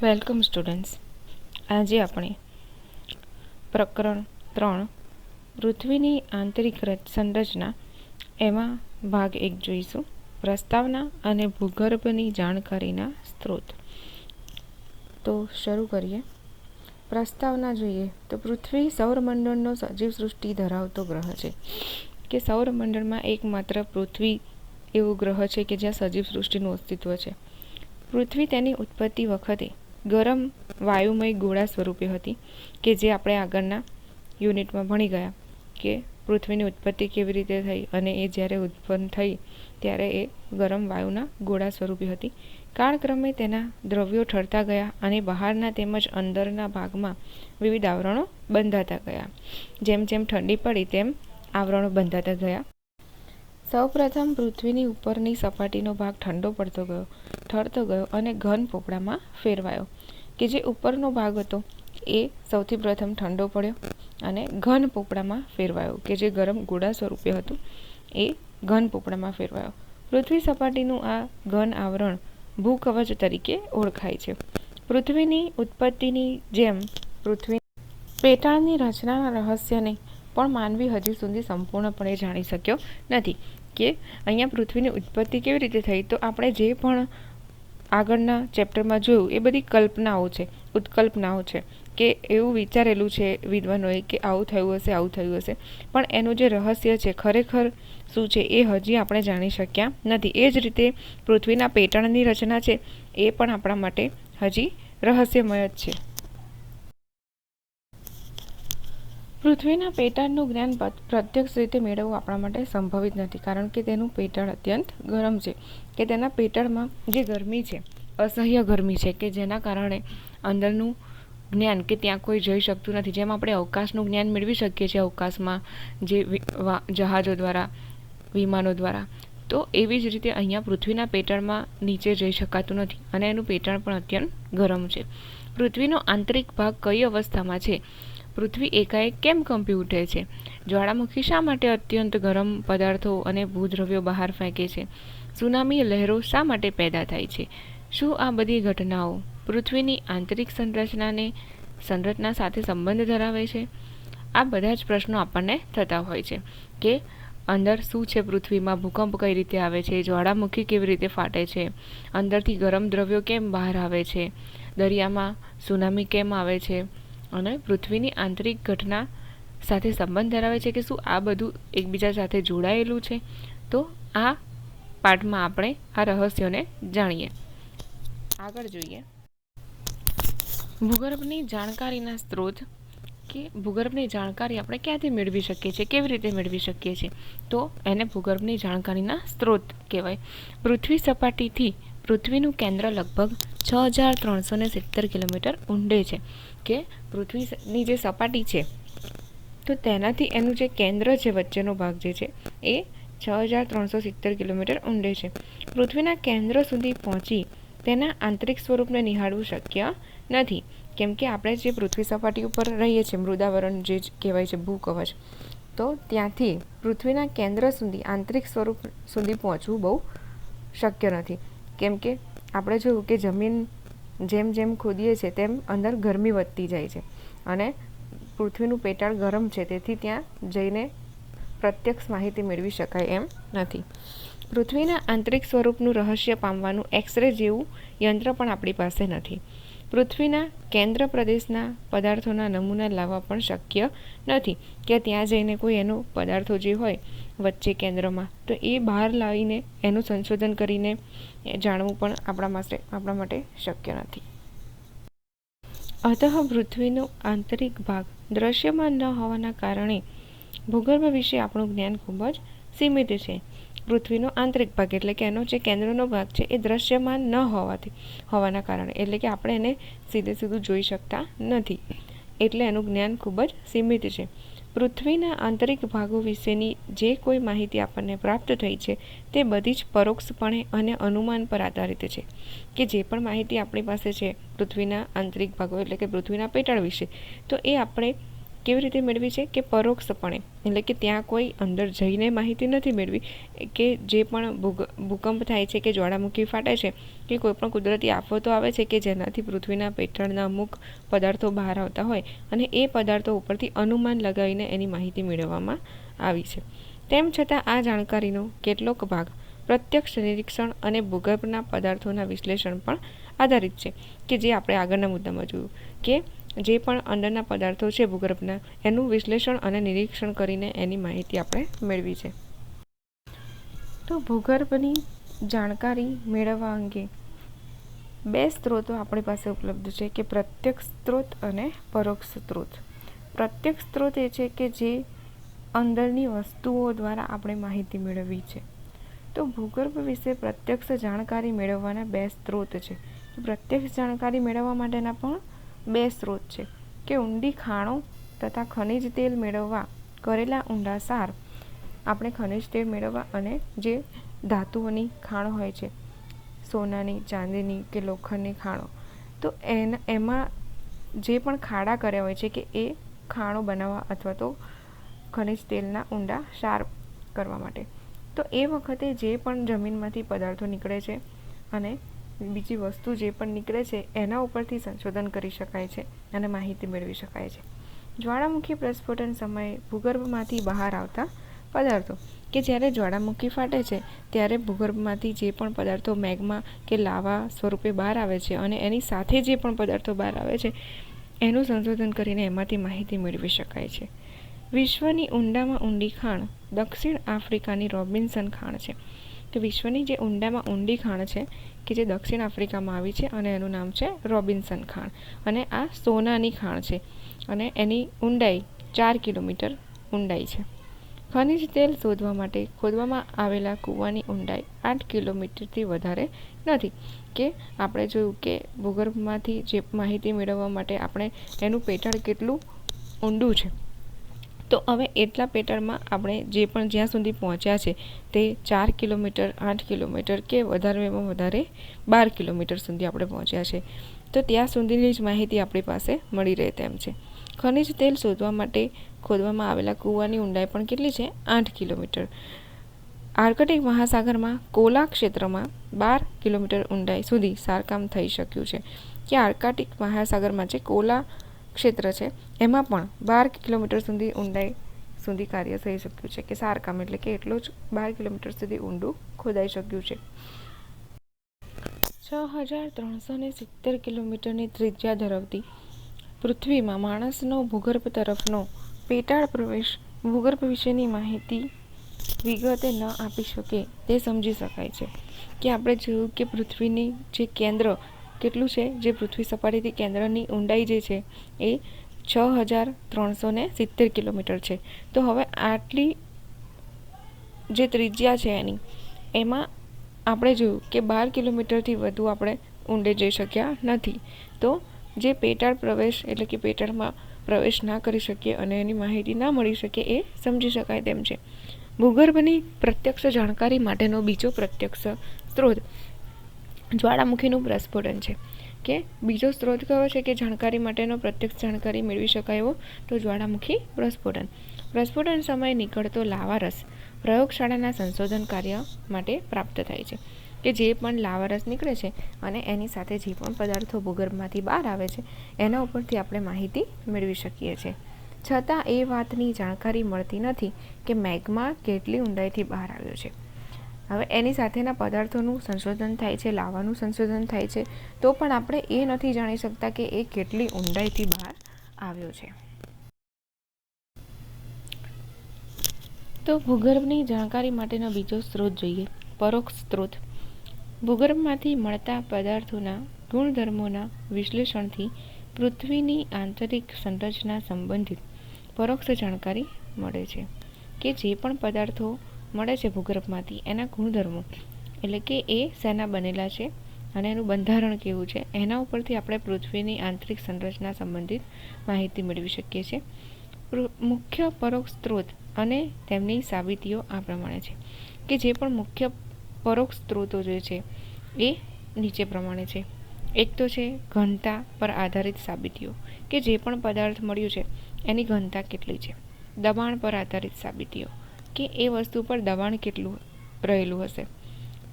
Welcome students. આજે આપણે પ્રકરણ 3 પૃથ્વીની આંતરિક સંરચના એમાં ભાગ 1 જોઈશું. પ્રસ્તાવના અને ભૂગર્ભની જાણકારીના સ્ત્રોત. તો શરૂ કરીએ. પ્રસ્તાવના જોઈએ તો પૃથ્વી સૌરમંડળનો સજીવ સૃષ્ટિ ધરાવતો ગ્રહ છે. કે સૌરમંડળમાં એકમાત્ર પૃથ્વી એવો ગ્રહ છે કે જ્યાં સજીવ સૃષ્ટિનું અસ્તિત્વ છે. પૃથ્વી તેની ઉત્પત્તિ વખતે ગરમ વાયુમય ગોળા સ્વરૂપે હતી, કે જે આપણે આગળના યુનિટમાં ભણી ગયા કે પૃથ્વીની ઉત્પત્તિ કેવી રીતે થઈ અને એ જ્યારે ઉત્પન્ન થઈ ત્યારે એ ગરમ વાયુના ગોળા સ્વરૂપે હતી. કાળક્રમે તેના દ્રવ્યો ઠરતા ગયા અને બહારના તેમજ અંદરના ભાગમાં વિવિધ આવરણો બંધાતા ગયા. જેમ જેમ ઠંડી પડી તેમ આવરણો બંધાતા ગયા. સૌપ્રથમ પૃથ્વીની ઉપરની સપાટીનો ભાગ ઠરતો ગયો અને ઘન પોપડામાં ફેરવાયો. કે જે ઉપરનો ભાગ હતો એ સૌથી પ્રથમ ઠંડો પડ્યો અને ઘન પોપડામાં ફેરવાયો, કે જે ગરમ ગોળા સ્વરૂપે હતું એ ઘન પોપડામાં ફેરવાયો. પૃથ્વી સપાટીનું આ ઘન આવરણ ભૂકવચ તરીકે ઓળખાય છે. પૃથ્વીની ઉત્પત્તિની જેમ પૃથ્વી પેટાળની રચનાના રહસ્યને પણ માનવી હજી સુધી સંપૂર્ણપણે જાણી શક્યો નથી. કે અહીંયા પૃથ્વીની ઉત્પત્તિ કેવી રીતે થઈ, તો આપણે જે પણ આગળના ચેપ્ટરમાં જોયું એ બધી ઉત્કલ્પનાઓ છે. કે એવું વિચારેલું છે વિદ્વાનોએ કે આવું થયું હશે, પણ એનું જે રહસ્ય છે ખરેખર શું છે એ હજી આપણે જાણી શક્યા નથી. એ જ રીતે પૃથ્વીના પેટાળની રચના છે એ પણ આપણા માટે હજી રહસ્યમય જ છે. પૃથ્વીના પેટાળનું જ્ઞાન પ્રત્યક્ષ રીતે મેળવવું આપણા માટે સંભવિત નથી, કારણ કે તેનું પેટાળ અત્યંત ગરમ છે. કે તેના પેટાળમાં જે ગરમી છે, અસહ્ય ગરમી છે, કે જેના કારણે અંદરનું જ્ઞાન કે ત્યાં કોઈ જઈ શકતું નથી. જેમ આપણે અવકાશનું જ્ઞાન મેળવી શકીએ છીએ અવકાશમાં જે જહાજો દ્વારા, વિમાનો દ્વારા, તો એવી જ રીતે અહીંયા પૃથ્વીના પેટાળમાં નીચે જઈ શકાતું નથી અને એનું પેટાળ પણ અત્યંત ગરમ છે. પૃથ્વીનો આંતરિક ભાગ કઈ અવસ્થામાં છે? પૃથ્વી એકાએક કેમ કંપી ઉઠે છે? જ્વાળામુખી શા માટે અત્યંત ગરમ પદાર્થો અને ભૂદ્રવ્યો બહાર ફેંકે છે? સુનામી લહેરો શા માટે પેદા થાય છે? શું આ બધી ઘટનાઓ પૃથ્વીની આંતરિક સંરચના સાથે સંબંધ ધરાવે છે? આ બધા જ પ્રશ્નો આપણને થતા હોય છે કે અંદર શું છે પૃથ્વીમાં, ભૂકંપ કઈ રીતે આવે છે, જ્વાળામુખી કેવી રીતે ફાટે છે, અંદરથી ગરમ દ્રવ્યો કેમ બહાર આવે છે, દરિયામાં સુનામી કેમ આવે છે, અને પૃથ્વીની આંતરિક ઘટના સાથે સંબંધ ધરાવે છે કે શું આ બધું એકબીજા સાથે જોડાયેલું છે? તો આ પાઠમાં આપણે આ રહસ્યોને જાણીએ. આગળ જોઈએ ભૂગર્ભની જાણકારીના સ્ત્રોત. કે ભૂગર્ભની જાણકારી આપણે ક્યાંથી મેળવી શકીએ છીએ, કેવી રીતે મેળવી શકીએ છીએ? તો એને ભૂગર્ભની જાણકારીના સ્ત્રોત કહેવાય. પૃથ્વી સપાટીથી પૃથ્વીનું કેન્દ્ર લગભગ 6370 કિલોમીટર ઊંડે છે. કે પૃથ્વીની જે સપાટી છે તો તેનાથી એનું જે કેન્દ્ર છે, વચ્ચેનો ભાગ જે છે એ 6370 કિલોમીટર ઊંડે છે. પૃથ્વીના કેન્દ્ર સુધી પહોંચી તેના આંતરિક સ્વરૂપને નિહાળવું શક્ય નથી, કેમ કે આપણે જે પૃથ્વી સપાટી ઉપર રહીએ છીએ, મૃદાવરણ જે કહેવાય છે, ભૂકવચ, તો ત્યાંથી પૃથ્વીના કેન્દ્ર સુધી આંતરિક સ્વરૂપ સુધી પહોંચવું બહુ શક્ય નથી. કેમ કે આપણે જોયું કે જમીન જેમ જેમ ખોદીએ છીએ તેમ અંદર ગરમી વધતી જાય છે અને પૃથ્વીનું પેટાળ ગરમ છે, તેથી ત્યાં જઈને પ્રત્યક્ષ માહિતી મેળવી શકાય એમ નથી. પૃથ્વીના આંતરિક સ્વરૂપનું રહસ્ય પામવાનું એક્સરે જેવું યંત્ર પણ આપણી પાસે નથી. પૃથ્વીના કેન્દ્ર પ્રદેશના પદાર્થોના નમૂના લાવવા પણ શક્ય નથી, કે ત્યાં જઈને કોઈ એનો પદાર્થો જે હોય વચ્ચે કેન્દ્રમાં, તો એ બહાર લાવીને એનું સંશોધન કરીને જાણવું પણ આપણા માટે શક્ય નથી. અતઃ પૃથ્વીનો આંતરિક ભાગ દ્રશ્યમાન ન હોવાના કારણે ભૂગર્ભ વિશે આપણું જ્ઞાન ખૂબ જ સીમિત છે. પૃથ્વીનો આંતરિક ભાગ એટલે કે એનો જે કેન્દ્રનો ભાગ છે એ દ્રશ્યમાન ન હોવાના કારણે, એટલે કે આપણે એને સીધું જોઈ શકતા નથી, એટલે એનું જ્ઞાન ખૂબ જ સીમિત છે. પૃથ્વીના આંતરિક ભાગો વિશેની જે કોઈ માહિતી આપણને પ્રાપ્ત થઈ છે તે બધી જ પરોક્ષપણે અને અનુમાન પર આધારિત છે. કે જે પણ માહિતી આપણી પાસે છે પૃથ્વીના આંતરિક ભાગો એટલે કે પૃથ્વીના પેટાળ વિશે, તો એ આપણે કેવી રીતે મેળવી છે કે પરોક્ષપણે, એટલે કે ત્યાં કોઈ અંદર જઈને માહિતી નથી મેળવી કે જે પણ ભૂકંપ થાય છે કે જ્વાળામુખી ફાટે છે કે કોઈ પણ કુદરતી આફતો આવે છે કે જેનાથી પૃથ્વીના પેટાળના અમુક પદાર્થો બહાર આવતા હોય અને એ પદાર્થો ઉપરથી અનુમાન લગાવીને એની માહિતી મેળવવામાં આવી છે. તેમ છતાં આ જાણકારીનો કેટલોક ભાગ પ્રત્યક્ષ નિરીક્ષણ અને ભૂગર્ભના પદાર્થોના વિશ્લેષણ પણ આધારિત છે, કે જે આપણે આગળના મુદ્દામાં જોયું કે જે પણ અંદરના પદાર્થો છે ભૂગર્ભના, એનું વિશ્લેષણ અને નિરીક્ષણ કરીને એની માહિતી આપણે મેળવી છે. તો ભૂગર્ભની જાણકારી મેળવવા અંગે 2 સ્ત્રોતો આપણી પાસે ઉપલબ્ધ છે, કે પ્રત્યક્ષ સ્ત્રોત અને પરોક્ષ સ્ત્રોત. પ્રત્યક્ષ સ્ત્રોત એ છે કે જે અંદરની વસ્તુઓ દ્વારા આપણે માહિતી મેળવવી છે. તો ભૂગર્ભ વિશે પ્રત્યક્ષ જાણકારી મેળવવાના 2 સ્ત્રોત છે. પ્રત્યક્ષ જાણકારી મેળવવા માટેના પણ 2 સ્ત્રોત છે, કે ઊંડી ખાણો તથા ખનિજ તેલ મેળવવા કરેલા ઊંડા સાર, આપણે ખનિજ તેલ મેળવવા અને જે ધાતુઓની ખાણો હોય છે, સોનાની, ચાંદીની કે લોખંડની ખાણો, તો એમાં જે પણ ખાડા કર્યા હોય છે કે એ ખાણો બનાવવા અથવા તો ખનિજ તેલના ઊંડા સાર કરવા માટે. તો એ વખતે જે પણ જમીનમાંથી પદાર્થો નીકળે છે અને બીજી વસ્તુ જે પણ નીકળે છે એના ઉપરથી સંશોધન કરી શકાય છે અને માહિતી મેળવી શકાય છે. જ્વાળામુખી પ્રસ્ફોટન સમયે ભૂગર્ભમાંથી બહાર આવતા પદાર્થો, કે જ્યારે જ્વાળામુખી ફાટે છે ત્યારે ભૂગર્ભમાંથી જે પણ પદાર્થો મેગ્મા કે લાવા સ્વરૂપે બહાર આવે છે અને એની સાથે જે પણ પદાર્થો બહાર આવે છે એનું સંશોધન કરીને એમાંથી માહિતી મેળવી શકાય છે. વિશ્વની ઊંડામાં ઊંડી ખાણ દક્ષિણ આફ્રિકાની રોબિન્સન ખાણ છે. તો વિશ્વની જે ઊંડામાં ઊંડી ખાણ છે કે જે દક્ષિણ આફ્રિકામાં આવી છે અને એનું નામ છે રોબિન્સન ખાણ, અને આ સોનાની ખાણ છે અને એની ઊંડાઈ 4 કિલોમીટર ઊંડાઈ છે. ખનિજ તેલ શોધવા માટે ખોદવામાં આવેલા કૂવાની ઊંડાઈ 8 કિલોમીટરથી વધારે નથી. કે આપણે જોયું કે ભૂગર્ભમાંથી જે માહિતી મેળવવા માટે આપણે એનું પેટાળ કેટલું ઊંડું છે, તો હવે એટલા પેટાળમાં આપણે જે પણ જ્યાં સુધી પહોંચ્યા છે તે 4 કિલોમીટર, 8 કિલોમીટર કે વધારેમાં વધારે 12 કિલોમીટર સુધી આપણે પહોંચ્યા છે. તો ત્યાં સુધીની જ માહિતી આપણી પાસે મળી રહે તેમ છે. ખનિજ તેલ શોધવા માટે ખોદવામાં આવેલા કૂવાની ઊંડાઈ પણ કેટલી છે? 8 કિલોમીટર. આર્કટિક મહાસાગરમાં કોલા ક્ષેત્રમાં 12 કિલોમીટર ઊંડાઈ સુધી સારકામ થઈ શક્યું છે. કે આર્કટિક મહાસાગરમાં જે કોલા ક્ષેત્ર છે એમાં પણ 12 કિલોમીટર સુધી ઊંડાઈ સુધી કાર્ય થઈ શક્યું છે, કે સારકામ એટલે કે એટલું જ 12 કિલોમીટર સુધી ઊંડું ખોદાઈ શક્યું છે. 6370 કિલોમીટરની ત્રિજ્યા ધરાવતી પૃથ્વીમાં માણસનો ભૂગર્ભ તરફનો પેટાળ પ્રવેશ ભૂગર્ભ વિશેની માહિતી વિગતે ન આપી શકે તે સમજી શકાય છે. કે આપણે જોયું કે પૃથ્વીની જે કેન્દ્ર કેટલું છે, જે પૃથ્વી સપાટીથી કેન્દ્રની ઊંડાઈ જે છે એ 6370 કિલોમીટર છે. તો હવે આટલી જે ત્રિજ્યા છે એની, એમાં આપણે જોયું કે 12 કિલોમીટરથી વધુ આપણે ઊંડે જઈ શક્યા નથી. તો જે પેટાળ પ્રવેશ એટલે કે પેટાળમાં પ્રવેશ ના કરી શકીએ અને એની માહિતી ના મળી શકે એ સમજી શકાય તેમ છે. ભૂગર્ભની પ્રત્યક્ષ જાણકારી માટેનો બીજો પ્રત્યક્ષ સ્ત્રોત જ્વાળામુખીનું પ્રસ્ફોટન છે. કે બીજો સ્ત્રોત કયો છે કે જાણકારી માટેનો પ્રત્યક્ષ જાણકારી મેળવી શકાય એવો? તો જ્વાળામુખી પ્રસ્ફોટન. પ્રસ્ફોટન સમયે નીકળતો લાવારસ પ્રયોગશાળાના સંશોધન કાર્ય માટે પ્રાપ્ત થાય છે. કે જે પણ લાવારસ નીકળે છે અને એની સાથે જે પણ પદાર્થો ભૂગર્ભમાંથી બહાર આવે છે એના ઉપરથી આપણે માહિતી મેળવી શકીએ છીએ. છતાં એ વાતની જાણકારી મળતી નથી કે મેગ્મા કેટલી ઊંડાઈથી બહાર આવ્યો છે. હવે એની સાથેના પદાર્થોનું સંશોધન થાય છે, લાવાનું સંશોધન થાય છે, તો પણ આપણે એ નથી જાણી શકતા કે એ કેટલી ઊંડાઈથી બહાર આવ્યો છે. તો ભૂગર્ભની જાણકારી માટેનો બીજો સ્ત્રોત જોઈએ, પરોક્ષ સ્ત્રોત. ભૂગર્ભમાંથી મળતા પદાર્થોના ગુણધર્મોના વિશ્લેષણથી પૃથ્વીની આંતરિક સંરચના સંબંધિત પરોક્ષ જાણકારી મળે છે. કે જે પણ પદાર્થો મળે છે ભૂગર્ભમાંથી એના ગુણધર્મો, એટલે કે એ શેના બનેલા છે અને એનું બંધારણ કેવું છે, એના ઉપરથી આપણે પૃથ્વીની આંતરિક સંરચના સંબંધિત માહિતી મેળવી શકીએ છીએ. મુખ્ય પરોક્ષ સ્ત્રોત અને તેમની સાબિતીઓ આ પ્રમાણે છે. કે જે પણ મુખ્ય પરોક્ષ સ્ત્રોતો જે છે એ નીચે પ્રમાણે છે. એક તો છે ઘનતા પર આધારિત સાબિતીઓ, કે જે પણ પદાર્થ મળ્યું છે એની ઘનતા કેટલી છે. દબાણ પર આધારિત સાબિતીઓ, કે એ વસ્તુ પર દબાણ કેટલું રહેલું હશે.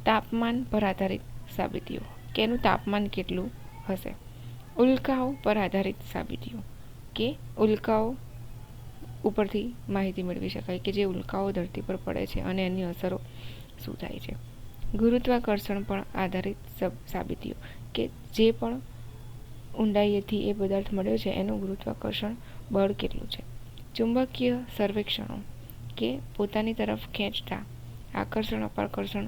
તાપમાન પર આધારિત સાબિતીઓ, કે એનું તાપમાન કેટલું હશે. ઉલ્કાઓ પર આધારિત સાબિતીઓ, કે ઉલ્કાઓ ઉપરથી માહિતી મેળવી શકાય કે જે ઉલ્કાઓ ધરતી પર પડે છે અને એની અસરો શું થાય છે. ગુરુત્વાકર્ષણ પર આધારિત સાબિતીઓ, કે જે પણ ઊંડાઈએથી એ પદાર્થ મળ્યો છે એનું ગુરુત્વાકર્ષણ બળ કેટલું છે. ચુંબકીય સર્વેક્ષણો, કે પોતાની તરફ ખેંચતા આકર્ષણ અપાકર્ષણ,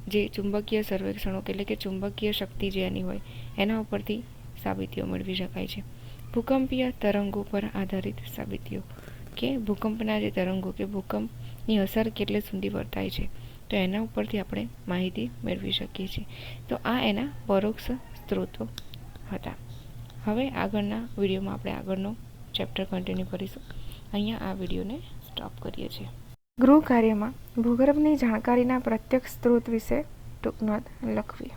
જે ચુંબકીય સર્વેક્ષણો એટલે કે ચુંબકીય શક્તિ જે એની હોય એના ઉપરથી સાબિતીઓ મેળવી શકાય છે. ભૂકંપીય તરંગો પર આધારિત સાબિતીઓ, કે ભૂકંપના જે તરંગો કે ભૂકંપની અસર કેટલે સુધી વર્તાય છે તો એના ઉપરથી આપણે માહિતી મેળવી શકીએ છીએ. તો આ એના પરોક્ષ સ્ત્રોતો હતા. હવે આગળના વિડીયોમાં આપણે આગળનો ચેપ્ટર કન્ટિન્યુ કરીશું. અહીંયા આ વિડીયોને સ્ટોપ કરીએ છીએ. ગૃહ કાર્યમાં ભૂગર્ભની જાણકારીના પ્રત્યક્ષ સ્ત્રોત વિશે ટૂંક નોંધ લખવી.